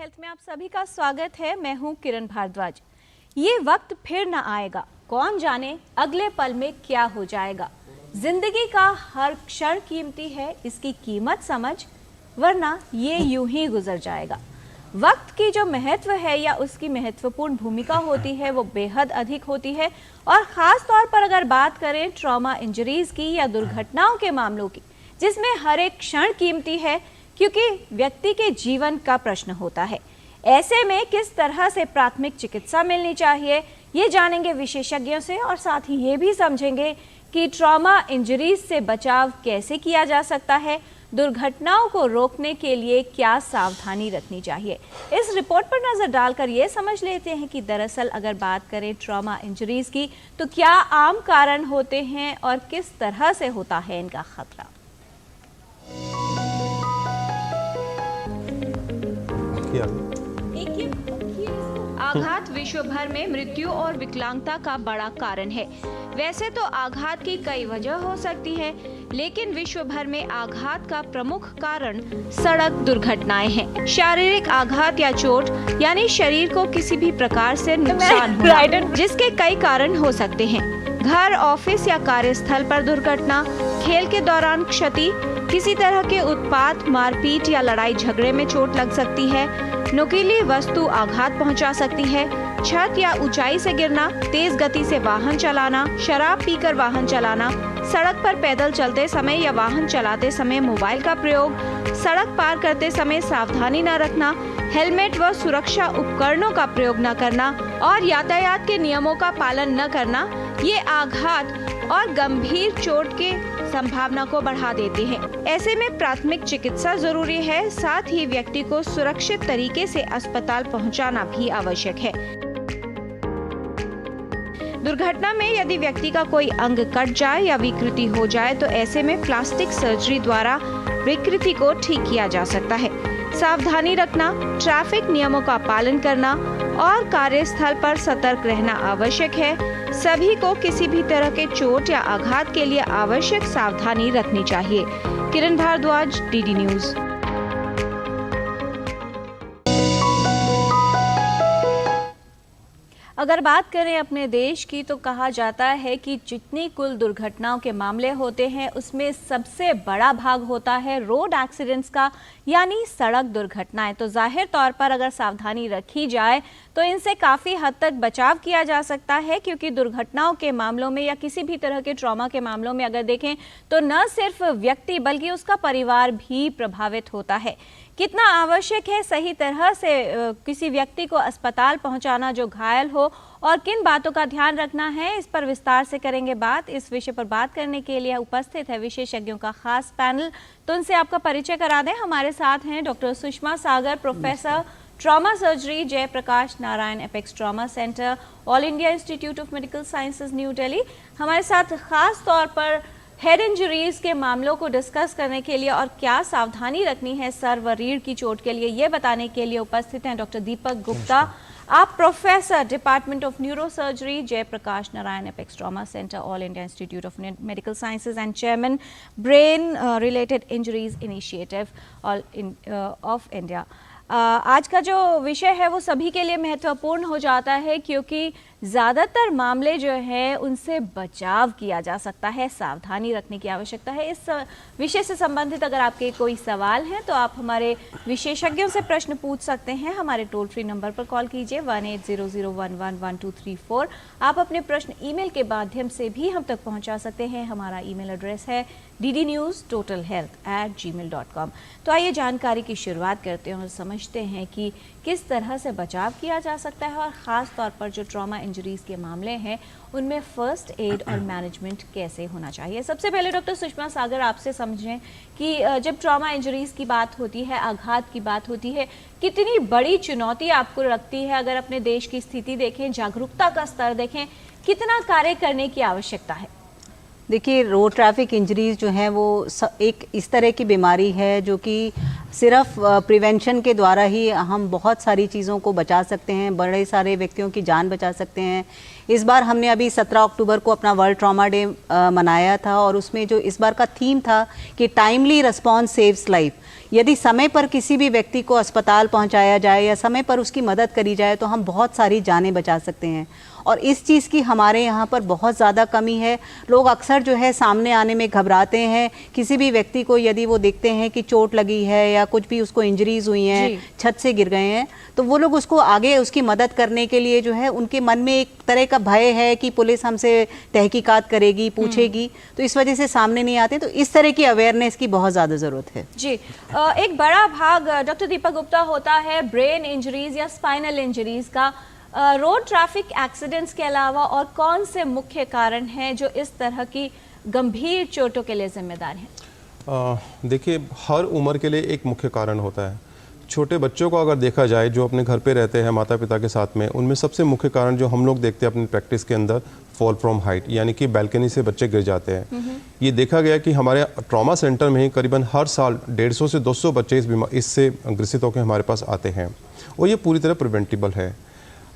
Health में आप सभी का स्वागत है। मैं हूं किरण भारद्वाज। ये वक्त फिर ना आएगा, कौन जाने अगले पल में क्या हो जाएगा। जिंदगी का हर क्षण कीमती है, इसकी कीमत समझ, वरना ये यूं ही गुजर जाएगा। वक्त की जो महत्व है या उसकी महत्वपूर्ण भूमिका होती है वो बेहद अधिक होती है। और ख़ास तौर पर अगर बात करें ट्रॉमा इंजरीज की या दुर्घटनाओं के मामलों की, जिसमें हर एक क्षण कीमती है क्योंकि व्यक्ति के जीवन का प्रश्न होता है। ऐसे में किस तरह से प्राथमिक चिकित्सा मिलनी चाहिए ये जानेंगे विशेषज्ञों से, और साथ ही ये भी समझेंगे कि ट्रॉमा इंजरीज से बचाव कैसे किया जा सकता है, दुर्घटनाओं को रोकने के लिए क्या सावधानी रखनी चाहिए। इस रिपोर्ट पर नजर डालकर ये समझ लेते हैं कि दरअसल अगर बात करें ट्रॉमा इंजरीज की तो क्या आम कारण होते हैं और किस तरह से होता है इनका खतरा। आघात विश्व भर में मृत्यु और विकलांगता का बड़ा कारण है। वैसे तो आघात की कई वजह हो सकती है, लेकिन विश्व भर में आघात का प्रमुख कारण सड़क दुर्घटनाएं हैं। शारीरिक आघात या चोट यानी शरीर को किसी भी प्रकार से नुकसान होना, जिसके कई कारण हो सकते हैं। घर, ऑफिस या कार्यस्थल पर दुर्घटना, खेल के दौरान क्षति, किसी तरह के उत्पात, मारपीट या लड़ाई झगड़े में चोट लग सकती है, नुकीली वस्तु आघात पहुंचा सकती है, छत या ऊंचाई से गिरना, तेज गति से वाहन चलाना, शराब पीकर वाहन चलाना, सड़क पर पैदल चलते समय या वाहन चलाते समय मोबाइल का प्रयोग, सड़क पार करते समय सावधानी न रखना, हेलमेट व सुरक्षा उपकरणों का प्रयोग न करना और यातायात के नियमों का पालन न करना, ये आघात और गंभीर चोट के संभावना को बढ़ा देते हैं। ऐसे में प्राथमिक चिकित्सा जरूरी है, साथ ही व्यक्ति को सुरक्षित तरीके से अस्पताल पहुंचाना भी आवश्यक है। दुर्घटना में यदि व्यक्ति का कोई अंग कट जाए या विकृति हो जाए तो ऐसे में प्लास्टिक सर्जरी द्वारा विकृति को ठीक किया जा सकता है। सावधानी रखना, ट्रैफिक नियमों का पालन करना और कार्यस्थल पर सतर्क रहना आवश्यक है। सभी को किसी भी तरह के चोट या आघात के लिए आवश्यक सावधानी रखनी चाहिए। किरण भारद्वाज, डीडी न्यूज। अगर बात करें अपने देश की तो कहा जाता है कि जितनी कुल दुर्घटनाओं के मामले होते हैं उसमें सबसे बड़ा भाग होता है रोड एक्सीडेंट्स का, यानी सड़क दुर्घटनाएं। तो जाहिर तौर पर अगर सावधानी रखी जाए तो इनसे काफ़ी हद तक बचाव किया जा सकता है, क्योंकि दुर्घटनाओं के मामलों में या किसी भी तरह के ट्रॉमा के मामलों में अगर देखें तो न सिर्फ व्यक्ति बल्कि उसका परिवार भी प्रभावित होता है। कितना आवश्यक है सही तरह से किसी व्यक्ति को अस्पताल पहुंचाना जो घायल हो, और किन बातों का ध्यान रखना है, इस पर विस्तार से करेंगे बात। इस विषय पर बात करने के लिए उपस्थित है विशेषज्ञों का खास पैनल। तो उनसे आपका परिचय करा दें। हमारे साथ हैं doctor Sushma Sagar, professor trauma surgery, Jayaprakash Narayan, apex trauma centre, All India Institute of Medical Sciences, New Delhi. हमारे साथ खास तौर पर हेड इंजरीज के मामलों को डिस्कस करने के लिए और क्या सावधानी रखनी है सर व रीढ़ की चोट के लिए, ये बताने के लिए उपस्थित हैं डॉक्टर दीपक गुप्ता। आप professor, department of neuro surgery, Jayaprakash Narayan, apex trauma centre, All India Institute of Medical Sciences and chairman, brain related injuries initiative of India. आज का जो विषय है वो सभी के लिए महत्वपूर्ण हो जाता है, क्योंकि ज़्यादातर मामले जो है उनसे बचाव किया जा सकता है, सावधानी रखने की आवश्यकता है। इस विषय से संबंधित अगर आपके कोई सवाल हैं तो आप हमारे विशेषज्ञों से प्रश्न पूछ सकते हैं। हमारे टोल फ्री नंबर पर कॉल कीजिए 1800111234। आप अपने प्रश्न ईमेल के माध्यम से भी हम तक पहुंचा सकते हैं। हमारा ईमेल एड्रेस है ddnewstotalhealth@gmail.com। तो आइए जानकारी की शुरुआत करते हैं और समझते हैं कि किस तरह से बचाव किया जा सकता है, और ख़ास तौर पर जो ट्रॉमा इंजरीज के मामले हैं उनमें फर्स्ट एड और मैनेजमेंट कैसे होना चाहिए। सबसे पहले डॉक्टर सुषमा सागर आपसे समझें कि जब ट्रॉमा इंजरीज की बात होती है, आघात की बात होती है, कितनी बड़ी चुनौती आपको लगती है? अगर अपने देश की स्थिति देखें, जागरूकता का स्तर देखें, कितना कार्य करने की आवश्यकता है? देखिए, रोड ट्रैफिक इंजरीज जो हैं वो एक इस तरह की बीमारी है जो कि सिर्फ प्रिवेंशन के द्वारा ही हम बहुत सारी चीज़ों को बचा सकते हैं, बड़े सारे व्यक्तियों की जान बचा सकते हैं। इस बार हमने अभी 17 अक्टूबर को अपना वर्ल्ड ट्रॉमा डे मनाया था और उसमें जो इस बार का थीम था कि टाइमली रिस्पॉन्स सेव्स लाइफ। यदि समय पर किसी भी व्यक्ति को अस्पताल पहुंचाया जाए या समय पर उसकी मदद करी जाए तो हम बहुत सारी जानें बचा सकते हैं। और इस चीज़ की हमारे यहाँ पर बहुत ज़्यादा कमी है। लोग अक्सर जो है सामने आने में घबराते हैं। किसी भी व्यक्ति को यदि वो देखते हैं कि चोट लगी है या कुछ भी उसको इंजरीज हुई हैं, छत से गिर गए हैं, तो वो लोग उसको आगे उसकी मदद करने के लिए जो है उनके मन में एक तरह का भय है कि पुलिस हमसे तहकीकात करेगी, पूछेगी, तो इस वजह से सामने नहीं आते। तो इस तरह की अवेयरनेस की बहुत ज़्यादा ज़रूरत है। जी, एक बड़ा भाग डॉक्टर दीपक गुप्ता होता है ब्रेन इंजरीज या स्पाइनल इंजरीज का। रोड ट्रैफिक एक्सीडेंट्स के अलावा और कौन से मुख्य कारण हैं जो इस तरह की गंभीर चोटों के लिए जिम्मेदार हैं? देखिए, हर उम्र के लिए एक मुख्य कारण होता है। छोटे बच्चों को अगर देखा जाए जो अपने घर पे रहते हैं माता पिता के साथ में, उनमें सबसे मुख्य कारण जो हम लोग देखते हैं अपनी प्रैक्टिस के अंदर, फॉल फ्रॉम हाइट, यानी कि बैल्कनी से बच्चे गिर जाते हैं। ये देखा गया कि हमारे ट्रॉमा सेंटर में ही करीबन हर साल 150 से 200 बच्चे इससे ग्रसित होकर हमारे पास आते हैं और ये पूरी तरह प्रिवेंटेबल है।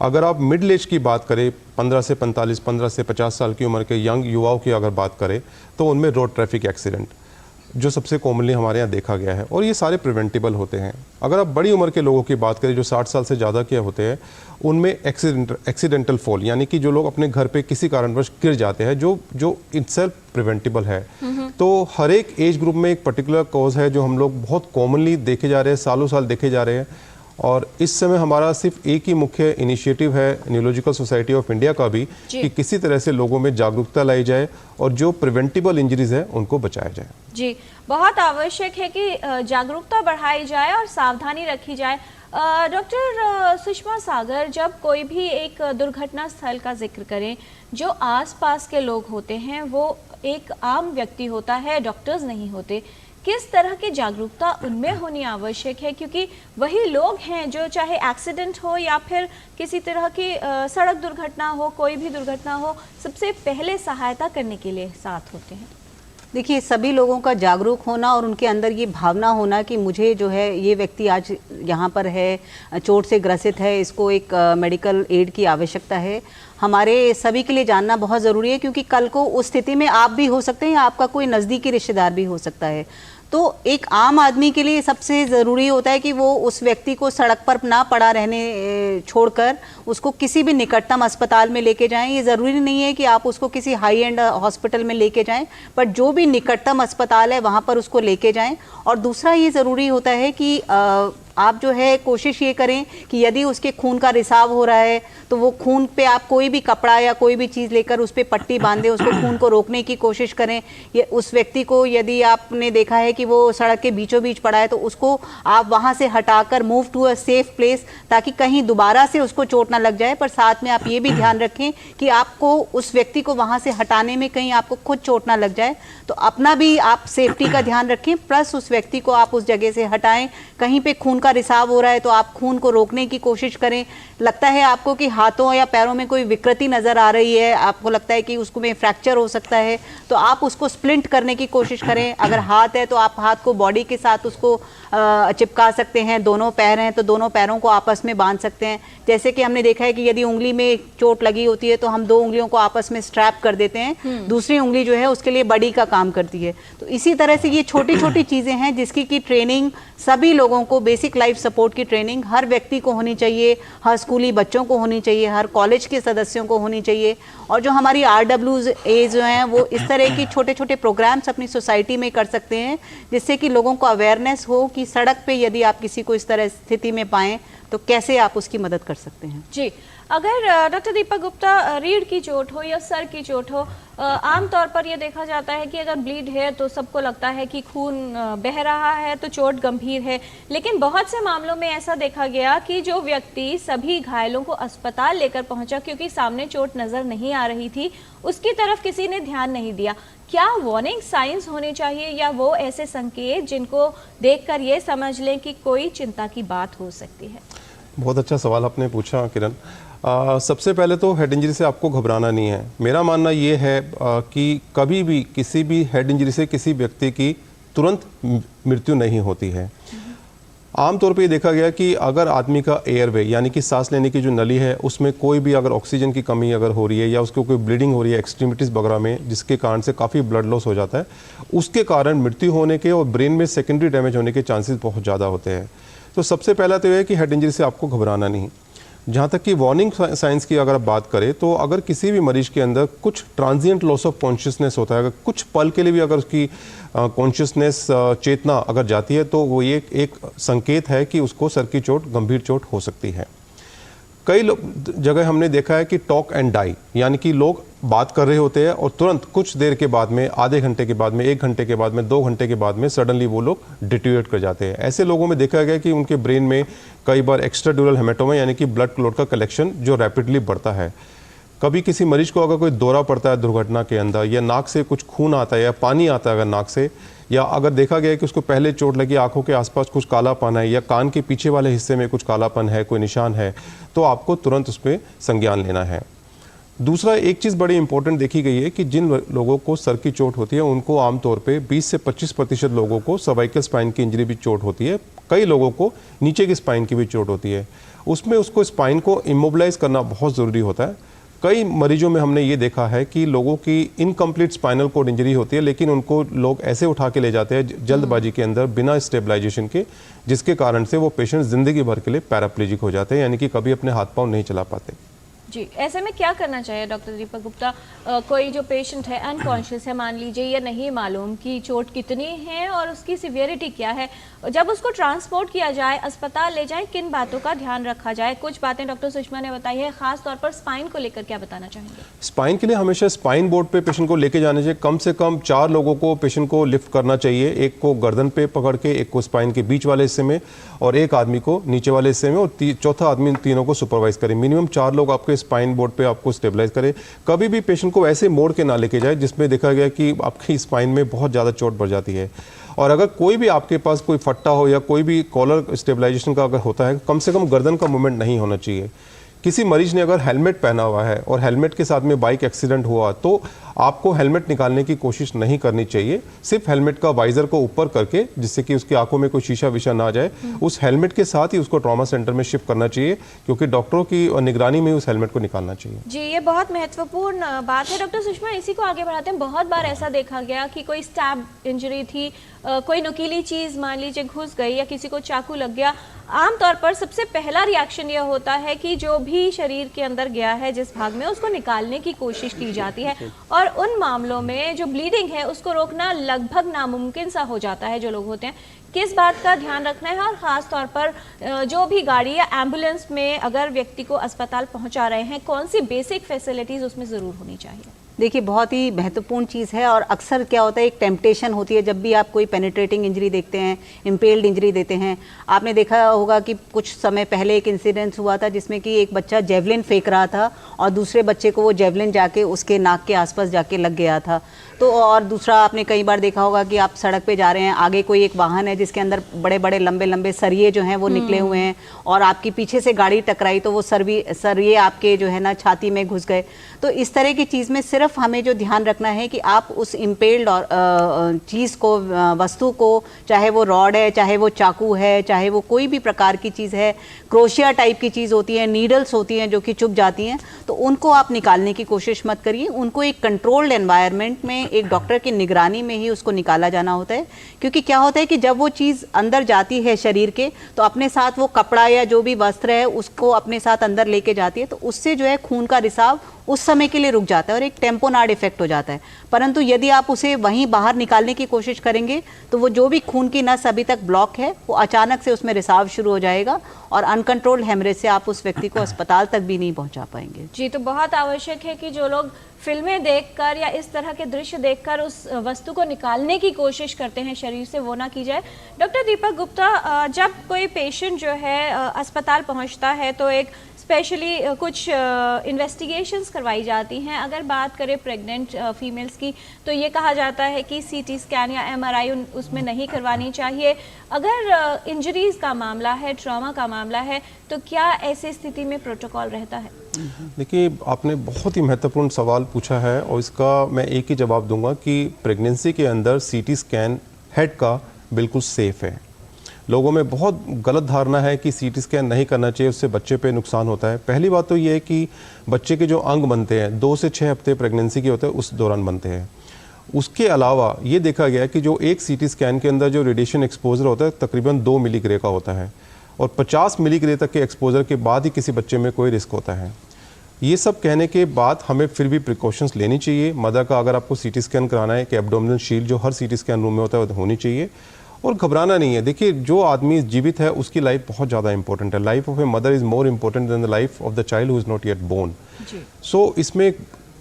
अगर आप मिडिल एज की बात करें, 15 से 45, 15 से 50 साल की उम्र के यंग युवाओं की अगर बात करें, तो उनमें रोड ट्रैफिक एक्सीडेंट जो सबसे कॉमनली हमारे यहाँ देखा गया है और ये सारे प्रिवेंटेबल होते हैं। अगर आप बड़ी उम्र के लोगों की बात करें जो 60 साल से ज़्यादा के होते हैं, उनमें एक्सीडेंटल फॉल, यानी कि जो लोग अपने घर पे किसी कारणवश गिर जाते हैं, जो इटसेल्फ प्रिवेंटेबल है। तो हर एक एज ग्रुप में एक पर्टिकुलर कॉज है जो हम लोग बहुत कॉमनली देखे जा रहे हैं, सालों साल देखे जा रहे हैं। और इस समय हमारा सिर्फ एक ही मुख्य इनिशिएटिव है न्यूरोलॉजिकल सोसाइटी ऑफ इंडिया का भी कि किसी तरह से लोगों में जागरूकता लाई जाए और जो प्रिवेंटेबल इंजरीज है उनको बचाया जाए। जी, बहुत आवश्यक है कि जागरूकता बढ़ाई जाए और सावधानी रखी जाए। डॉक्टर सुषमा सागर, जब कोई भी एक दुर्घटना स्थल का जिक्र करें, जो आसपास के लोग होते हैं वो एक आम व्यक्ति होता है, डॉक्टर्स नहीं होते, किस तरह की जागरूकता उनमें होनी आवश्यक है? क्योंकि वही लोग हैं जो चाहे एक्सीडेंट हो या फिर किसी तरह की सड़क दुर्घटना हो, कोई भी दुर्घटना हो, सबसे पहले सहायता करने के लिए साथ होते हैं। देखिए, सभी लोगों का जागरूक होना और उनके अंदर ये भावना होना कि मुझे जो है ये व्यक्ति आज यहाँ पर है, चोट से ग्रसित है, इसको एक मेडिकल एड की आवश्यकता है, हमारे सभी के लिए जानना बहुत ज़रूरी है। क्योंकि कल को उस स्थिति में आप भी हो सकते हैं या आपका कोई नज़दीकी रिश्तेदार भी हो सकता है। तो एक आम आदमी के लिए सबसे ज़रूरी होता है कि वो उस व्यक्ति को सड़क पर ना पड़ा रहने छोड़कर उसको किसी भी निकटतम अस्पताल में लेके जाएं। ये ज़रूरी नहीं है कि आप उसको किसी हाई एंड हॉस्पिटल में लेके जाएं, पर जो भी निकटतम अस्पताल है वहाँ पर उसको लेके जाएं। और दूसरा ये ज़रूरी होता है कि आप जो है कोशिश ये करें कि यदि उसके खून का रिसाव हो रहा है तो वो खून पे आप कोई भी कपड़ा या कोई भी चीज़ लेकर उस पर पट्टी बांधे, उसको खून को रोकने की कोशिश करें। ये उस व्यक्ति को यदि आपने देखा है कि वो सड़क के बीचों बीच पड़ा है तो उसको आप वहाँ से हटाकर move to a safe place, ताकि कहीं दोबारा से उसको चोट ना लग जाए। पर साथ में आप ये भी ध्यान रखें कि आपको उस व्यक्ति को वहाँ से हटाने में कहीं आपको खुद चोट ना लग जाए। तो अपना भी आप सेफ्टी का ध्यान रखें, प्लस उस व्यक्ति को आप उस जगह से हटाएं। कहीं पे खून का रिसाव हो रहा है तो आप खून को रोकने की कोशिश करें। लगता है आपको कि हाथों या पैरों में कोई विकृति नज़र आ रही है, आपको लगता है कि उसको में फ्रैक्चर हो सकता है, तो आप उसको स्प्लिंट करने की कोशिश करें। अगर हाथ है तो आप हाथ को बॉडी के साथ उसको चिपका सकते हैं। दोनों पैर हैं तो दोनों पैरों को आपस में बांध सकते हैं। जैसे कि हमने देखा है कि यदि उंगली में चोट लगी होती है तो हम 2 उंगलियों को आपस में स्ट्रैप कर देते हैं, दूसरी उंगली जो है उसके लिए बड़ी का काम करती है। तो इसी तरह से ये छोटी छोटी चीज़ें हैं जिसकी की ट्रेनिंग सभी लोगों को, बेसिक लाइफ सपोर्ट की ट्रेनिंग हर व्यक्ति को होनी चाहिए, हर स्कूली बच्चों को होनी चाहिए, हर कॉलेज के सदस्यों को होनी चाहिए। और जो हमारी RWA जो हैं वो इस तरह की छोटे छोटे प्रोग्राम्स अपनी सोसाइटी में कर सकते हैं जिससे कि लोगों को अवेयरनेस हो कि सड़क पे यदि आप किसी को इस तरह स्थिति में पाएं तो कैसे आप उसकी मदद कर सकते हैं। जी, अगर डॉक्टर दीपक गुप्ता रीढ़ की चोट हो या सर की चोट हो, आमतौर पर यह देखा जाता है कि अगर ब्लीड है तो सबको लगता है कि खून बह रहा है तो चोट गंभीर है। लेकिन बहुत से मामलों में ऐसा देखा गया कि जो व्यक्ति सभी घायलों को अस्पताल लेकर पहुंचा क्योंकि सामने चोट नजर नहीं आ रही थी, उसकी तरफ किसी ने ध्यान नहीं दिया। क्या वार्निंग साइंस होने चाहिए या वो ऐसे संकेत जिनको देखकर ये समझ लें कि कोई चिंता की बात हो सकती है? बहुत अच्छा सवाल आपने पूछा किरण। सबसे पहले तो हेड इंजरी से आपको घबराना नहीं है। मेरा मानना ये है कि कभी भी किसी भी हेड इंजरी से किसी व्यक्ति की तुरंत मृत्यु नहीं होती है। आमतौर पे ये देखा गया कि अगर आदमी का एयरवे यानी कि सांस लेने की जो नली है उसमें कोई भी अगर ऑक्सीजन की कमी अगर हो रही है या उसको कोई ब्लीडिंग हो रही है एक्सट्रीमिटीज़ वगैरह में, जिसके कारण से काफ़ी ब्लड लॉस हो जाता है, उसके कारण मृत्यु होने के और ब्रेन में सेकेंडरी डैमेज होने के चांसेस बहुत ज़्यादा होते हैं। तो सबसे पहला तो यह है कि हेड इंजरी से आपको घबराना नहीं। जहाँ तक कि वार्निंग साइंस की अगर आप बात करें तो अगर किसी भी मरीज के अंदर कुछ ट्रांजिएंट लॉस ऑफ कॉन्शियसनेस होता है, अगर कुछ पल के लिए भी अगर उसकी कॉन्शियसनेस चेतना अगर जाती है तो वो ये एक संकेत है कि उसको सर की चोट, गंभीर चोट हो सकती है। कई जगह हमने देखा है कि टॉक एंड डाई, यानी कि लोग बात कर रहे होते हैं और तुरंत कुछ देर के बाद में, आधे घंटे के बाद में, 1 घंटे के बाद में, 2 घंटे के बाद में सडनली वो लोग डिटीरियोरेट कर जाते हैं। ऐसे लोगों में देखा गया कि उनके ब्रेन में कई बार एक्स्ट्राड्यूरल हेमेटोमा यानी कि ब्लड क्लॉट का कलेक्शन जो रैपिडली बढ़ता है। कभी किसी मरीज को अगर कोई दौरा पड़ता है दुर्घटना के अंदर, या नाक से कुछ खून आता है या पानी आता है अगर नाक से, या अगर देखा गया है कि उसको पहले चोट लगी, आंखों के आसपास कुछ कालापन है या कान के पीछे वाले हिस्से में कुछ कालापन है, कोई निशान है, तो आपको तुरंत उस पर संज्ञान लेना है। दूसरा, एक चीज़ बड़ी इंपॉर्टेंट देखी गई है कि जिन लोगों को सर की चोट होती है उनको आमतौर पे 20 से 25% लोगों को सर्वाइकल स्पाइन की इंजरी भी चोट होती है। कई लोगों को नीचे की स्पाइन की भी चोट होती है। उसमें उसको स्पाइन को इमोबिलाइज करना बहुत ज़रूरी होता है। कई मरीजों में हमने ये देखा है कि लोगों की इनकम्प्लीट स्पाइनल कोड इंजरी होती है, लेकिन उनको लोग ऐसे उठा के ले जाते हैं जल्दबाजी के अंदर बिना स्टेबलाइजेशन के, जिसके कारण से वो पेशेंट ज़िंदगी भर के लिए पैराप्लेजिक हो जाते हैं, यानी कि कभी अपने हाथ पांव नहीं चला पाते। जी, ऐसे में क्या करना चाहिए डॉक्टर दीपक गुप्ता? कोई जो पेशेंट है अनकॉन्शियस है मान लीजिए, या नहीं मालूम कि चोट कितनी है और उसकी सिवियरिटी क्या है, जब उसको ट्रांसपोर्ट किया जाए, अस्पताल ले जाए, किन बातों का ध्यान रखा जाए? कुछ बातें डॉक्टर सुषमा ने बताई है, खास तौर पर स्पाइन को लेकर क्या बताना चाहेंगे? स्पाइन के लिए हमेशा स्पाइन बोर्ड पे पेशेंट को लेके जाने चाहिए। कम से कम 4 लोगों को पेशेंट को लिफ्ट करना चाहिए, एक को गर्दन पे पकड़ के, एक को स्पाइन के बीच वाले हिस्से में और एक आदमी को नीचे वाले हिस्से में, और चौथा आदमी तीनों को सुपरवाइज करे। मिनिमम 4 लोग आपके स्पाइन बोर्ड पे आपको स्टेबलाइज करे। कभी भी पेशेंट को ऐसे मोड़ के ना लेके जाए जिसमें देखा गया कि आपकी स्पाइन में बहुत ज़्यादा चोट बढ़ जाती है। और अगर कोई भी आपके पास कोई फट्टा हो या कोई भी कॉलर स्टेबलाइजेशन का अगर होता है, कम से कम गर्दन का मूवमेंट नहीं होना चाहिए। किसी मरीज ने अगर हेलमेट पहना हुआ है और हेलमेट के साथ में बाइक एक्सीडेंट हुआ तो आपको हेलमेट निकालने की कोशिश नहीं करनी चाहिए। सिर्फ हेलमेट का वाइजर को ऊपर करके, जिससे कि उसकी आंखों में कोई शीशा विशा ना जाए, उस हेलमेट के साथ ही उसको ट्रॉमा सेंटर में शिफ्ट करना चाहिए, क्योंकि डॉक्टरों की निगरानी में उस हेलमेट को निकालना चाहिए। जी, ये बहुत महत्वपूर्ण बात है डॉक्टर सुषमा। इसी को आगे बढ़ाते हैं। बहुत बार ऐसा देखा गया कि कोई स्टैब इंजरी थी, कोई नुकीली चीज मान लीजिए घुस गई या किसी को चाकू लग गया, आमतौर पर सबसे पहला रिएक्शन यह होता है कि जो भी शरीर के अंदर गया है जिस भाग में, उसको निकालने की कोशिश की जाती है, और उन मामलों में जो ब्लीडिंग है उसको रोकना लगभग नामुमकिन सा हो जाता है। जो लोग होते हैं, किस बात का ध्यान रखना है? और ख़ास तौर पर जो भी गाड़ी या एम्बुलेंस में अगर व्यक्ति को अस्पताल पहुंचा रहे हैं, कौन सी बेसिक फैसिलिटीज़ उसमें ज़रूर होनी चाहिए? देखिए, बहुत ही महत्वपूर्ण चीज़ है। और अक्सर क्या होता है, एक टेम्पटेशन होती है जब भी आप कोई पेनिट्रेटिंग इंजरी देखते हैं, इम्पेल्ड इंजरी देते हैं। आपने देखा होगा कि कुछ समय पहले एक इंसिडेंस हुआ था जिसमें कि एक बच्चा जेवलिन फेंक रहा था और दूसरे बच्चे को वो जेवलिन जाके उसके नाक के आसपास जाके लग गया था। तो और दूसरा, आपने कई बार देखा होगा कि आप सड़क पे जा रहे हैं, आगे कोई एक वाहन है जिसके अंदर बड़े बड़े लंबे लंबे सरिये जो हैं वो निकले हुए हैं, और आपकी पीछे से गाड़ी टकराई तो वो सरिये आपके जो है ना छाती में घुस गए। तो इस तरह की चीज़ में सिर्फ हमें जो ध्यान रखना है कि आप उस इम्पेल्ड और चीज़ को, वस्तु को, चाहे वो रॉड है, चाहे वो चाकू है, चाहे वो कोई भी प्रकार की चीज़ है, क्रोशिया टाइप की चीज़ होती है, नीडल्स होती हैं जो कि चुभ जाती हैं, तो उनको आप निकालने की कोशिश मत करिए। उनको एक कंट्रोल्ड एनवायरनमेंट में, एक डॉक्टर की निगरानी में ही उसको निकाला जाना होता है। क्योंकि क्या होता है कि जब वो चीज़ अंदर जाती है शरीर के, तो अपने साथ वो कपड़ा या जो भी वस्त्र है उसको अपने साथ अंदर लेके जाती है, तो उससे जो है खून का रिसाव उस समय के लिए रुक जाता है और एक टेम्पोनाड इफेक्ट हो जाता है। परंतु यदि आप उसे वहीं बाहर निकालने की कोशिश करेंगे तो वो जो भी खून की नस अभी तक ब्लॉक है वो अचानक से उसमें रिसाव शुरू हो जाएगा और अनकंट्रोल्ड हेमरेज से आप उस व्यक्ति को अस्पताल तक भी नहीं पहुंचा पाएंगे। जी, तो बहुत आवश्यक है कि जो लोग फिल्में देखकर या इस तरह के दृश्य देखकर उस वस्तु को निकालने की कोशिश करते हैं शरीर से, वो ना की जाए। डॉक्टर दीपक गुप्ता, जब कोई पेशेंट जो है अस्पताल पहुंचता है तो एक स्पेशली कुछ इन्वेस्टिगेशंस करवाई जाती हैं। अगर बात करें प्रेग्नेंट फीमेल्स की तो ये कहा जाता है कि सीटी स्कैन या एमआरआई उसमें नहीं करवानी चाहिए। अगर इंजरीज का मामला है, ट्रॉमा का मामला है, तो क्या ऐसी स्थिति में प्रोटोकॉल रहता है? देखिए, आपने बहुत ही महत्वपूर्ण सवाल पूछा है और इसका मैं एक ही जवाब दूंगा कि प्रेगनेंसी के अंदर सीटी स्कैन हेड का बिल्कुल सेफ है। लोगों में बहुत गलत धारणा है कि सीटी स्कैन नहीं करना चाहिए, उससे बच्चे पे नुकसान होता है। पहली बात तो ये है कि बच्चे के जो अंग बनते हैं 2 से 6 हफ्ते प्रेगनेंसी के होते हैं उस दौरान बनते हैं। उसके अलावा ये देखा गया है कि जो एक सीटी स्कैन के अंदर जो रेडिएशन एक्सपोजर होता है तकरीबन 2 मिलीग्रे का होता है और 50 मिलीग्रे तक के एक्सपोजर के बाद ही किसी बच्चे में कोई रिस्क होता है। ये सब कहने के बाद हमें फिर भी प्रिकॉशंस लेनी चाहिए। मदर का अगर आपको सीटी स्कैन कराना है कि एब्डोमिनल शील्ड जो हर सीटी स्कैन रूम में होता है वो होनी चाहिए और घबराना नहीं है। देखिए, जो आदमी जीवित है उसकी लाइफ बहुत ज़्यादा इंपॉर्टेंट है। Life of a mother is more important than the life of the child who is not yet born. So इसमें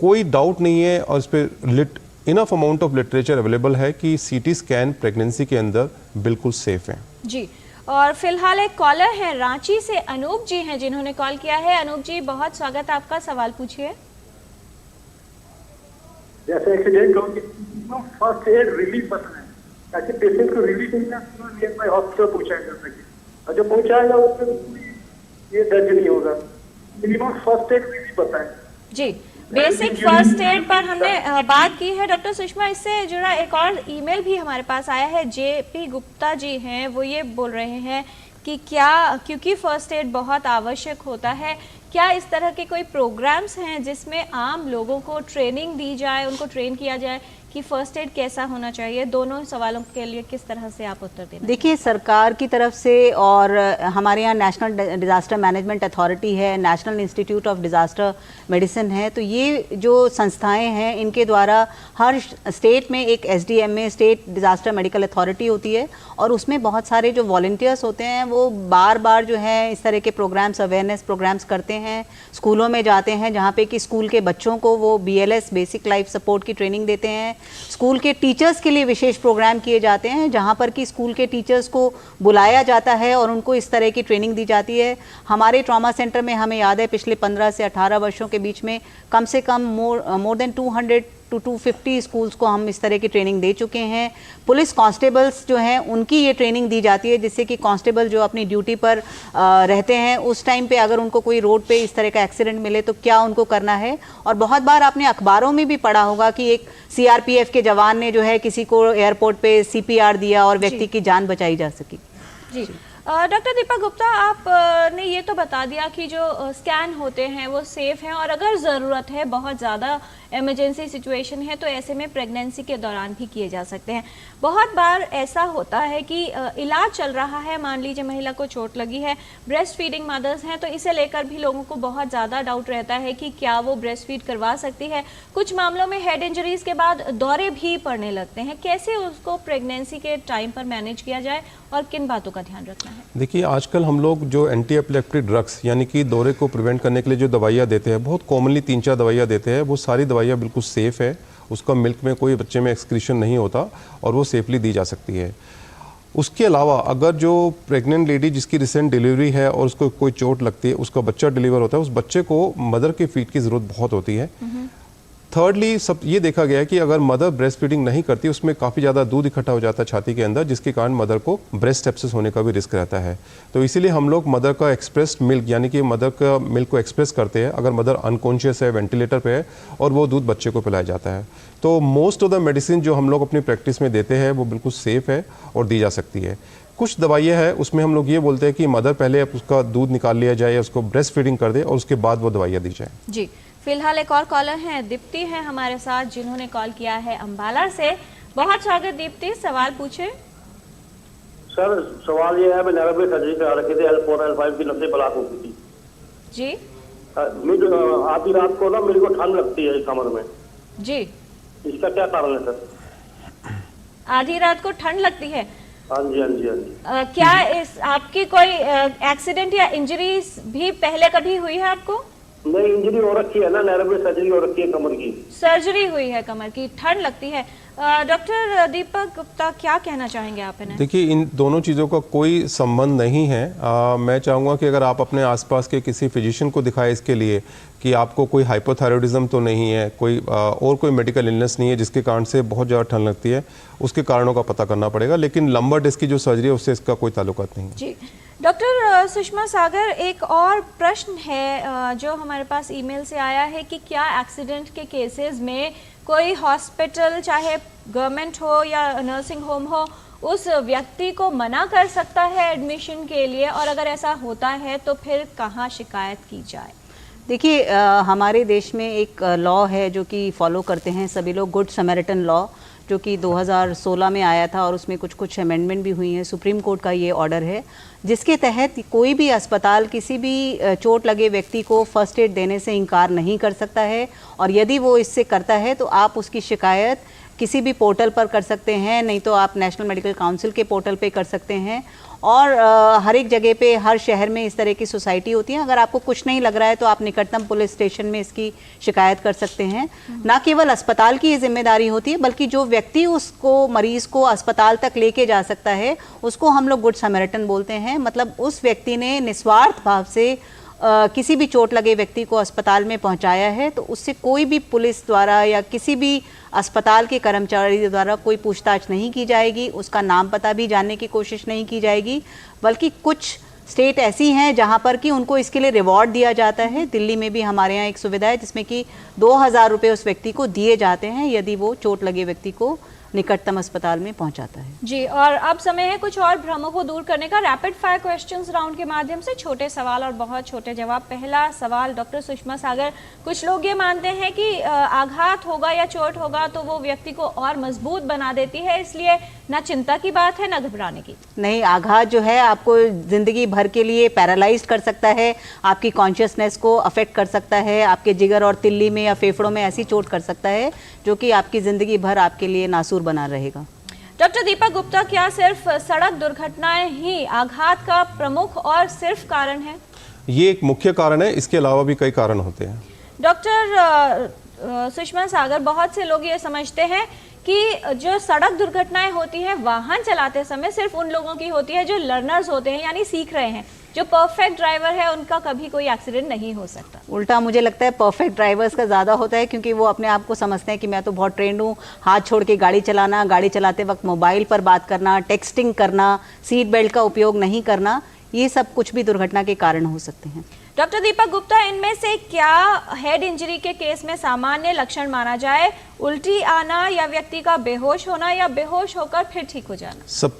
कोई डाउट नहीं है और इस पर enough amount of literature available है कि सीटी स्कैन प्रेगनेंसी के अंदर बिल्कुल सेफ है। जी, और फिलहाल एक कॉलर है रांची से, अनूप जी हैं जिन्होंने कॉल किया है। अनूप जी, बहुत स्वागत, आपका सवाल पूछिए। जैसे एक्सीडेंट हो गया, फर्स्ट एड रिलीफ बताएं ताकि पेशेंट को रिलीफ मिलना नियर बाय हॉस्पिटल पहुंचाया जा सके, और जो पहुंचाएगा उसमें ये दर्ज नहीं होगा। मिनिमम फर्स्ट एड रिलीफ बताएं। जी, बेसिक फर्स्ट एड पर हमने बात की है डॉक्टर सुषमा। इससे जुड़ा एक और ईमेल भी हमारे पास आया है। जेपी गुप्ता जी हैं, वो ये बोल रहे हैं कि क्या, क्योंकि फर्स्ट एड बहुत आवश्यक होता है, क्या इस तरह के कोई प्रोग्राम्स हैं जिसमें आम लोगों को ट्रेनिंग दी जाए, उनको ट्रेन किया जाए कि फर्स्ट एड कैसा होना चाहिए? दोनों सवालों के लिए किस तरह से आप उत्तर देना? देखिए, सरकार की तरफ से और हमारे यहाँ नेशनल डिज़ास्टर मैनेजमेंट अथॉरिटी है, national institute of disaster medicine है, तो ये जो संस्थाएं हैं इनके द्वारा हर स्टेट में एक SDMA, state disaster medical authority होती है और उसमें बहुत सारे जो वॉलंटियर्स होते हैं वो बार बार जो है इस तरह के प्रोग्राम्स, अवेयरनेस प्रोग्राम्स करते हैं। स्कूलों में जाते हैं जहाँ पे कि स्कूल के बच्चों को वो BLS, बेसिक लाइफ सपोर्ट की ट्रेनिंग देते हैं। स्कूल के टीचर्स के लिए विशेष प्रोग्राम किए जाते हैं जहां पर कि स्कूल के टीचर्स को बुलाया जाता है और उनको इस तरह की ट्रेनिंग दी जाती है। हमारे ट्रॉमा सेंटर में हमें याद है पिछले 15 से 18 वर्षों के बीच में कम से कम मोर देन 200 to 250 स्कूल्स को हम इस तरह की ट्रेनिंग दे चुके हैं। पुलिस कांस्टेबल्स जो हैं उनकी ये ट्रेनिंग दी जाती है जिससे कि कांस्टेबल जो अपनी ड्यूटी पर रहते हैं उस टाइम पे अगर उनको कोई रोड पे इस तरह का एक्सीडेंट मिले तो क्या उनको करना है। और बहुत बार आपने अखबारों में भी पढ़ा होगा कि एक CRPF के जवान ने जो है किसी को एयरपोर्ट पे CPR दिया और व्यक्ति की जान बचाई जा सकी। जी, डॉक्टर दीपक गुप्ता, आपने ये तो बता दिया कि जो स्कैन होते हैं वो सेफ हैं और अगर ज़रूरत है, बहुत ज़्यादा इमरजेंसी सिचुएशन है, तो ऐसे में प्रेगनेंसी के दौरान भी किए जा सकते हैं। बहुत बार ऐसा होता है कि इलाज चल रहा है, मान लीजिए महिला को चोट लगी है, ब्रेस्ट फीडिंग मदर्स हैं, तो इसे लेकर भी लोगों को बहुत ज़्यादा डाउट रहता है कि क्या वो ब्रेस्ट फीड करवा सकती है। कुछ मामलों में हेड इंजरीज के बाद दौरे भी पड़ने लगते हैं। कैसे उसको प्रेगनेंसी के टाइम पर मैनेज किया जाए और किन बातों का ध्यान रखना है? देखिए, आजकल हम लोग जो एंटी एपिलेप्टिक ड्रग्स यानी कि दौरे को प्रिवेंट करने के लिए जो दवाइयाँ देते हैं, बहुत कॉमनली 3-4 दवाइयाँ देते हैं, वो सारी दवाइयाँ बिल्कुल सेफ़ है। उसका मिल्क में कोई बच्चे में एक्सक्रीशन नहीं होता और वो सेफली दी जा सकती है। उसके अलावा अगर जो प्रेग्नेंट लेडी जिसकी रिसेंट डिलीवरी है और उसको कोई चोट लगती है, उसका बच्चा डिलीवर होता है, उस बच्चे को मदर के फीड की ज़रूरत बहुत होती है। थर्डली, सब ये देखा गया है कि अगर मदर ब्रेस्ट फीडिंग नहीं करती उसमें काफ़ी ज़्यादा दूध इकट्ठा हो जाता है छाती के अंदर, जिसके कारण मदर को ब्रेस्ट सेप्सिस होने का भी रिस्क रहता है। तो इसीलिए हम लोग मदर का एक्सप्रेस्ड मिल्क यानी कि मदर का मिल्क को एक्सप्रेस करते हैं अगर मदर अनकॉन्शियस है, वेंटिलेटर पे है, और वो दूध बच्चे को पिलाया जाता है। तो मोस्ट ऑफ द मेडिसिन जो हम लोग अपनी प्रैक्टिस में देते हैं वो बिल्कुल सेफ़ है और दी जा सकती है। कुछ दवाइयाँ हैं उसमें हम लोग ये बोलते हैं कि मदर पहले उसका दूध निकाल लिया जाए या उसको ब्रेस्ट फीडिंग कर दे और उसके बाद वो दवाइयाँ दी जाए। जी, फिलहाल एक और कॉलर हैं, दीप्ति हैं हमारे साथ, जिन्होंने कॉल किया है अम्बाला से। बहुत स्वागत दीप्ति, सवाल पूछे। सर, सवाल ये है, मैं नर्व में सर्जरी करा रखी थी, L4 L5 की नसें ब्लॉक हो गई थी जी। आधी रात को ना मेरे को ठंड लगती है कमर में जी। इसका क्या कारण है सर? आधी रात को ठंड लगती है? हाँ जी, हाँ जी, हाँ जी। क्या इस आपकी कोई एक्सीडेंट या इंजरी भी पहले कभी हुई है आपको? नहीं, इंजरी हो रखी है ना, नैरो में सर्जरी हो रखी है कमर की। सर्जरी हुई है कमर की, ठंड लगती है। डॉक्टर दीपक गुप्ता, क्या कहना चाहेंगे आप इन्हें? देखिए, इन दोनों चीज़ों का कोई संबंध नहीं है। मैं चाहूँगा कि अगर आप अपने आसपास के किसी फिजिशियन को दिखाएं इसके लिए कि आपको कोई हाइपोथायरॉयडिज्म तो नहीं है, कोई और कोई मेडिकल इलनेस नहीं है जिसके कारण से बहुत ज़्यादा ठंड लगती है, उसके कारणों का पता करना पड़ेगा। लेकिन लंबर डिस्क की जो सर्जरी है उससे इसका कोई ताल्लुकात नहीं है। जी डॉक्टर सुषमा सागर, एक और प्रश्न है जो हमारे पास ईमेल से आया है कि क्या एक्सीडेंट के केसेस में कोई हॉस्पिटल, चाहे गवर्नमेंट हो या नर्सिंग होम हो, उस व्यक्ति को मना कर सकता है एडमिशन के लिए, और अगर ऐसा होता है तो फिर कहाँ शिकायत की जाए? देखिए, हमारे देश में एक लॉ है जो कि फॉलो करते हैं सभी लोग, गुड समैरिटन लॉ, जो कि 2016 में आया था और उसमें कुछ अमेंडमेंट भी हुई हैं। सुप्रीम कोर्ट का ये ऑर्डर है जिसके तहत कोई भी अस्पताल किसी भी चोट लगे व्यक्ति को फर्स्ट एड देने से इनकार नहीं कर सकता है, और यदि वो इससे करता है तो आप उसकी शिकायत किसी भी पोर्टल पर कर सकते हैं, नहीं तो आप नेशनल मेडिकल काउंसिल के पोर्टल पे कर सकते हैं। और हर एक जगह पे, हर शहर में इस तरह की सोसाइटी होती है। अगर आपको कुछ नहीं लग रहा है तो आप निकटतम पुलिस स्टेशन में इसकी शिकायत कर सकते हैं। ना केवल अस्पताल की ये जिम्मेदारी होती है, बल्कि जो व्यक्ति उसको, मरीज को अस्पताल तक लेके जा सकता है, उसको हम लोग गुड समैरिटन बोलते हैं। मतलब उस व्यक्ति ने निस्वार्थ भाव से किसी भी चोट लगे व्यक्ति को अस्पताल में पहुंचाया है, तो उससे कोई भी पुलिस द्वारा या किसी भी अस्पताल के कर्मचारी द्वारा कोई पूछताछ नहीं की जाएगी, उसका नाम पता भी जानने की कोशिश नहीं की जाएगी। बल्कि कुछ स्टेट ऐसी हैं जहां पर कि उनको इसके लिए रिवॉर्ड दिया जाता है। दिल्ली में भी हमारे यहाँ एक सुविधा है जिसमें कि 2000 रुपये उस व्यक्ति को दिए जाते हैं यदि वो चोट लगे व्यक्ति को निकटतम अस्पताल में पहुंचाता है। जी, और अब समय है कुछ और भ्रमों को दूर करने का। रैपिड फायर क्वेश्चंस राउंड के माध्यम से छोटे सवाल और बहुत छोटे जवाब। पहला सवाल डॉक्टर सुषमा सागर, कुछ लोग ये मानते हैं कि आघात होगा या चोट होगा तो वो व्यक्ति को और मजबूत बना देती है, इसलिए ना चिंता की बात है ना घबराने की। नहीं, आघात जो है आपको जिंदगी भर के लिए पैरालाइज कर सकता है, आपकी कॉन्शियसनेस को अफेक्ट कर सकता है, आपके जिगर और तिल्ली में या फेफड़ों में ऐसी चोट कर सकता है जो कि आपकी जिंदगी भर आपके लिए नासूर बना रहेगा। डॉक्टर दीपक गुप्ता, क्या सिर्फ सड़क दुर्घटनाएं ही आघात का प्रमुख और सिर्फ कारण है? ये एक मुख्य कारण है, इसके अलावा भी कई कारण होते हैं। डॉक्टर सुषमा सागर, बहुत से लोग ये समझते हैं कि जो सड़क दुर्घटनाएं होती हैं वाहन चलाते समय सिर्फ उन लोगों की होती है जो लर्नर्स होते हैं, यानी सीख रहे हैं। जो परफेक्ट ड्राइवर है उनका कभी कोई एक्सीडेंट नहीं हो सकता। उल्टा मुझे लगता है परफेक्ट ड्राइवर्स का ज़्यादा होता है, क्योंकि वो अपने आप को समझते हैं कि मैं तो बहुत ट्रेंड हूँ। हाथ छोड़ के गाड़ी चलाना, गाड़ी चलाते वक्त मोबाइल पर बात करना, टेक्सटिंग करना, सीट बेल्ट का उपयोग नहीं करना, ये सब कुछ भी दुर्घटना के कारण हो सकते हैं। डॉक्टर दीपक गुप्ता, इनमें से क्या हेड इंजरी के केस में सामान्य लक्षण माना जाए? उल्टी आना, या व्यक्ति का बेहोश होना, या बेहोश होकर फिर ठीक हो जाना? सब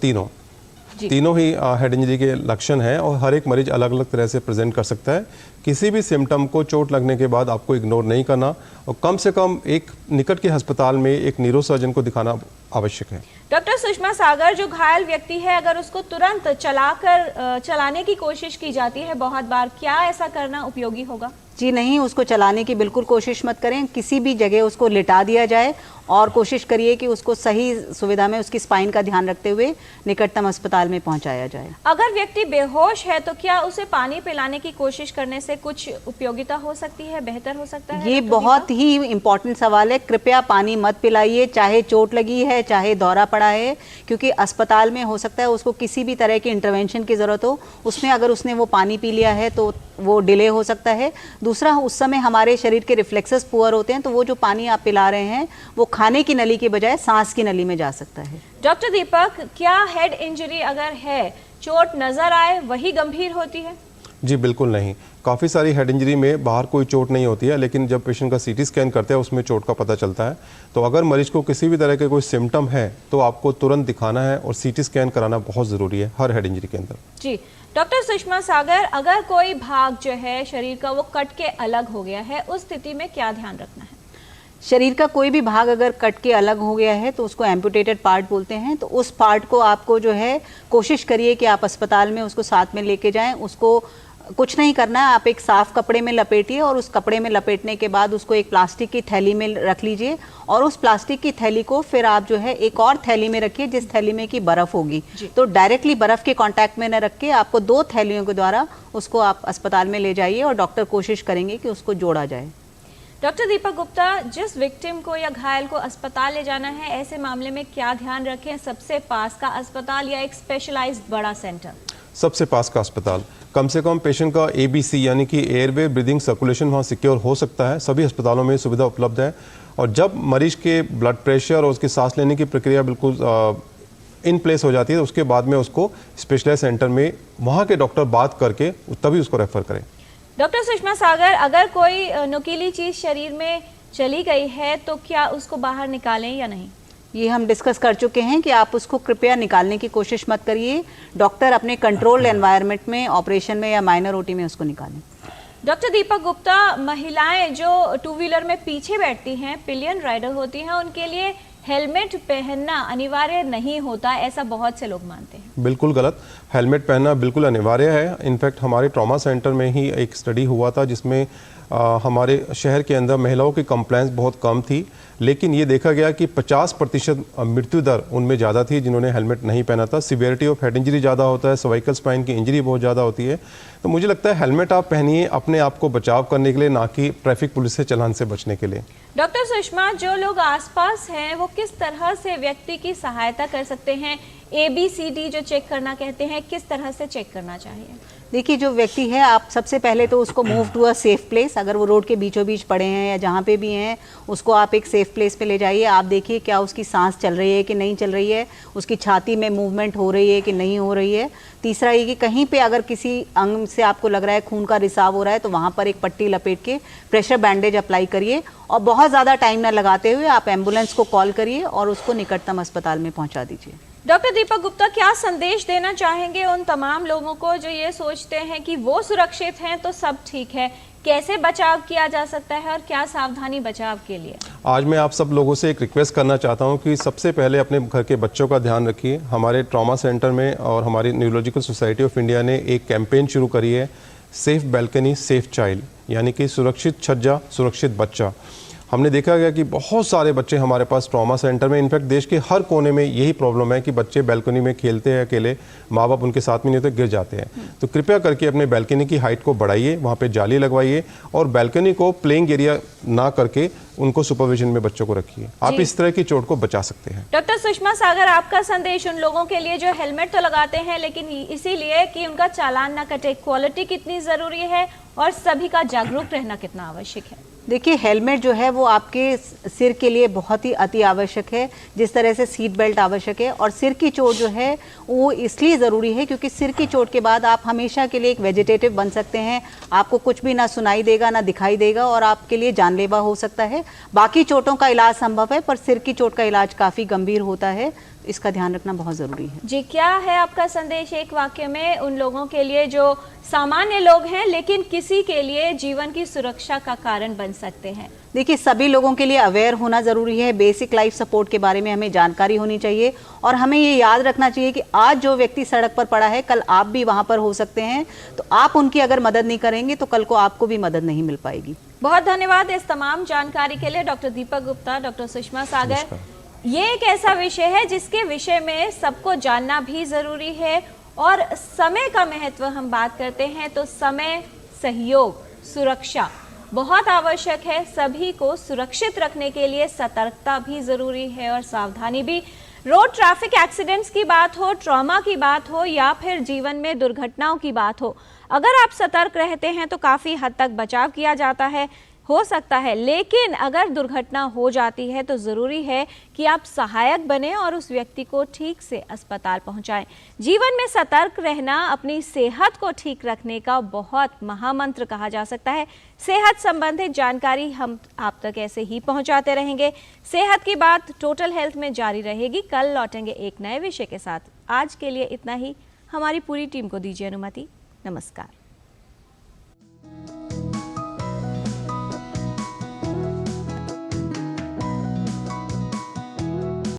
तीनों ही हेड इंजरी के लक्षण हैं और हर एक मरीज अलग अलग तरह से प्रेजेंट कर सकता है। किसी भी सिम्टम को चोट लगने के बाद आपको इग्नोर नहीं करना और कम से कम एक निकट के अस्पताल में एक न्यूरोसर्जन को दिखाना आवश्यक है। डॉक्टर सुषमा सागर, जो घायल व्यक्ति है अगर उसको तुरंत चलाने की कोशिश की जाती है बहुत बार, क्या ऐसा करना उपयोगी होगा? जी नहीं, उसको चलाने की बिल्कुल कोशिश मत करें। किसी भी जगह उसको लिटा दिया जाए और कोशिश करिए कि उसको सही सुविधा में उसकी स्पाइन का ध्यान रखते हुए निकटतम अस्पताल में पहुंचाया जाए। अगर व्यक्ति बेहोश है तो क्या उसे पानी पिलाने की कोशिश करने से कुछ उपयोगिता हो सकती है, बेहतर हो सकता है? ये बहुत ही इम्पोर्टेंट सवाल है। कृपया पानी मत पिलाइए, चाहे चोट लगी है चाहे दौरा पड़ा है, क्योंकि अस्पताल में हो सकता है उसको किसी भी तरह की इंटरवेंशन की ज़रूरत हो। उसमें अगर उसने वो पानी पी लिया है तो वो डिले हो सकता है। दूसरा, उस समय हमारे शरीर के रिफ्लेक्सेस पुअर होते हैं, तो वो जो पानी आप पिला रहे हैं वो खाने की नली के बजाय सांस की नली में जा सकता है। डॉक्टर दीपक, क्या हेड इंजरी अगर है, चोट नजर आए वही गंभीर होती है? जी बिल्कुल नहीं। काफ़ी सारी हेड इंजरी में बाहर कोई चोट नहीं होती है, लेकिन जब पेशेंट का सीटी स्कैन करते हैं उसमें चोट का पता चलता है। तो अगर मरीज को किसी भी तरह के कोई सिम्टम है तो आपको तुरंत दिखाना है और सीटी स्कैन कराना बहुत ज़रूरी है हर हेड इंजरी के अंदर। जी डॉक्टर सुषमा सागर, अगर कोई भाग जो है शरीर का वो कट के अलग हो गया है, उस स्थिति में क्या ध्यान रखना है? शरीर का कोई भी भाग अगर कट के अलग हो गया है तो उसको एम्पुटेटेड पार्ट बोलते हैं। तो उस पार्ट को आपको जो है कोशिश करिए कि आप अस्पताल में उसको साथ में लेके जाएं, उसको कुछ नहीं करना है, आप एक साफ कपड़े में लपेटिए और उस कपड़े में लपेटने के बाद उसको एक प्लास्टिक की थैली में रख लीजिए और उस प्लास्टिक की थैली को फिर आप जो है एक और थैली में रखिए जिस थैली में की बर्फ होगी। तो डायरेक्टली बर्फ के कांटेक्ट में न रख के आपको 2 थैलियों के द्वारा उसको आप अस्पताल में ले जाइए और डॉक्टर कोशिश करेंगे कि उसको जोड़ा जाए। डॉक्टर दीपक गुप्ता, जिस विक्टिम को या घायल को अस्पताल ले जाना है, ऐसे मामले में क्या ध्यान रखें? सबसे पास का अस्पताल या एक स्पेशलाइज्ड बड़ा सेंटर? सबसे पास का अस्पताल, कम से कम पेशेंट का ABC यानी कि एयरवे ब्रीदिंग सर्कुलेशन वहाँ सिक्योर हो सकता है। सभी अस्पतालों में सुविधा उपलब्ध है और जब मरीज के ब्लड प्रेशर और उसकी सांस लेने की प्रक्रिया बिल्कुल इन प्लेस हो जाती है तो उसके बाद में उसको स्पेशलाइज्ड सेंटर में वहाँ के डॉक्टर बात करके तभी उसको रेफर करें। डॉक्टर सुषमा सागर, अगर कोई नुकीली चीज शरीर में चली गई है तो क्या उसको बाहर निकालें या नहीं? ये हम डिस्कस कर चुके हैं कि आप उसको कृपया निकालने की कोशिश मत करिए। डॉक्टर अपने कंट्रोल्ड एनवायरनमेंट में, ऑपरेशन में या माइनर OT में उसको निकालें। डॉक्टर दीपक गुप्ता, महिलाएं जो 2 व्हीलर में पीछे बैठती हैं, पिलियन राइडर होती हैं, उनके लिए हेलमेट पहनना अनिवार्य नहीं होता, ऐसा बहुत से लोग मानते हैं। बिल्कुल गलत। हेलमेट पहनना बिल्कुल अनिवार्य है। इनफैक्ट हमारे ट्रॉमा सेंटर में ही एक स्टडी हुआ था जिसमें हमारे शहर के अंदर महिलाओं की कंप्लेंट्स बहुत कम थी, लेकिन ये देखा गया कि 50% मृत्यु दर उनमें ज़्यादा थी जिन्होंने हेलमेट नहीं पहना था। सिवियरिटी ऑफ हेड इंजरी ज़्यादा होता है, सर्वाइकल स्पाइन की इंजरी बहुत ज़्यादा होती है। तो मुझे लगता है हेलमेट आप पहनिए अपने आप को बचाव करने के लिए, ना कि ट्रैफिक पुलिस से चालान से बचने के लिए। डॉक्टर सुषमा, जो लोग आसपास हैं वो किस तरह से व्यक्ति की सहायता कर सकते हैं? ABCD जो चेक करना कहते हैं, किस तरह से चेक करना चाहिए? देखिए, जो व्यक्ति है आप सबसे पहले तो उसको move to a safe place, अगर वो रोड के बीचों बीच पड़े हैं या जहाँ पे भी हैं उसको आप एक सेफ प्लेस पे ले जाइए। आप देखिए क्या उसकी सांस चल रही है कि नहीं चल रही है, उसकी छाती में मूवमेंट हो रही है कि नहीं हो रही है। तीसरा ये कि कहीं पे अगर किसी अंग से आपको लग रहा है खून का रिसाव हो रहा है तो वहाँ पर एक पट्टी लपेट के प्रेशर बैंडेज अप्लाई करिए और बहुत ज़्यादा टाइम ना लगाते हुए आप एम्बुलेंस को कॉल करिए और उसको निकटतम अस्पताल में पहुँचा दीजिए। डॉक्टर दीपक गुप्ता, क्या संदेश देना चाहेंगे उन तमाम लोगों को जो ये सोचते हैं कि वो सुरक्षित हैं तो सब ठीक है? कैसे बचाव किया जा सकता है और क्या सावधानी बचाव के लिए? आज मैं आप सब लोगों से एक रिक्वेस्ट करना चाहता हूं कि सबसे पहले अपने घर के बच्चों का ध्यान रखिए। हमारे ट्रॉमा सेंटर में और हमारी न्यूरोलॉजिकल सोसाइटी ऑफ इंडिया ने एक कैंपेन शुरू करी है, सेफ बैल्कनी सेफ चाइल्ड, यानी कि सुरक्षित छज्जा सुरक्षित बच्चा। हमने देखा गया कि बहुत सारे बच्चे हमारे पास ट्रॉमा सेंटर में, इनफैक्ट देश के हर कोने में यही प्रॉब्लम है कि बच्चे बैल्कनी में खेलते हैं अकेले, माँ बाप उनके साथ में नहीं होते, गिर जाते हैं। तो कृपया करके अपने बैल्कनी की हाइट को बढ़ाइए, वहाँ पे जाली लगवाइए और बैल्कनी को प्लेइंग एरिया ना करके उनको सुपरविजन में बच्चों को रखिए। आप इस तरह की चोट को बचा सकते हैं। डॉक्टर सुषमा सागर, आपका संदेश उन लोगों के लिए जो हेलमेट तो लगाते हैं लेकिन इसीलिए कि उनका चालान ना कटे, क्वालिटी कितनी जरूरी है और सभी का जागरूक रहना कितना आवश्यक है? देखिए, हेलमेट जो है वो आपके सिर के लिए बहुत ही अति आवश्यक है, जिस तरह से सीट बेल्ट आवश्यक है। और सिर की चोट जो है वो इसलिए ज़रूरी है क्योंकि सिर की चोट के बाद आप हमेशा के लिए एक वेजिटेटिव बन सकते हैं, आपको कुछ भी ना सुनाई देगा ना दिखाई देगा और आपके लिए जानलेवा हो सकता है। बाकी चोटों का इलाज संभव है पर सिर की चोट का इलाज काफ़ी गंभीर होता है, इसका ध्यान रखना बहुत ज़रूरी है। जी, क्या है आपका संदेश एक वाक्य में उन लोगों के लिए जो सामान्य लोग हैं लेकिन किसी के लिए जीवन की सुरक्षा का कारण बन सकते हैं? देखिए, सभी लोगों के लिए अवेयर होना ज़रूरी है, बेसिक लाइफ सपोर्ट के बारे में हमें जानकारी होनी चाहिए और हमें ये याद रखना चाहिए कि आज जो व्यक्ति सड़क पर पड़ा है कल आप भी वहाँ पर हो सकते हैं। तो आप उनकी अगर मदद नहीं करेंगे तो कल को आपको भी मदद नहीं मिल पाएगी। बहुत धन्यवाद इस तमाम जानकारी के लिए डॉक्टर दीपक गुप्ता, डॉक्टर सुषमा सागर। ये एक ऐसा विषय है जिसके विषय में सबको जानना भी जरूरी है और समय का महत्व हम बात करते हैं तो समय, सहयोग, सुरक्षा बहुत आवश्यक है। सभी को सुरक्षित रखने के लिए सतर्कता भी जरूरी है और सावधानी भी। रोड ट्रैफिक एक्सीडेंट्स की बात हो, ट्रॉमा की बात हो या फिर जीवन में दुर्घटनाओं की बात हो, अगर आप सतर्क रहते हैं तो काफी हद तक बचाव किया जाता है, हो सकता है। लेकिन अगर दुर्घटना हो जाती है तो ज़रूरी है कि आप सहायक बने और उस व्यक्ति को ठीक से अस्पताल पहुंचाएं। जीवन में सतर्क रहना अपनी सेहत को ठीक रखने का बहुत महामंत्र कहा जा सकता है। सेहत संबंधित जानकारी हम आप तक ऐसे ही पहुंचाते रहेंगे। सेहत की बात टोटल हेल्थ में जारी रहेगी। कल लौटेंगे एक नए विषय के साथ। आज के लिए इतना ही। हमारी पूरी टीम को दीजिए अनुमति। नमस्कार।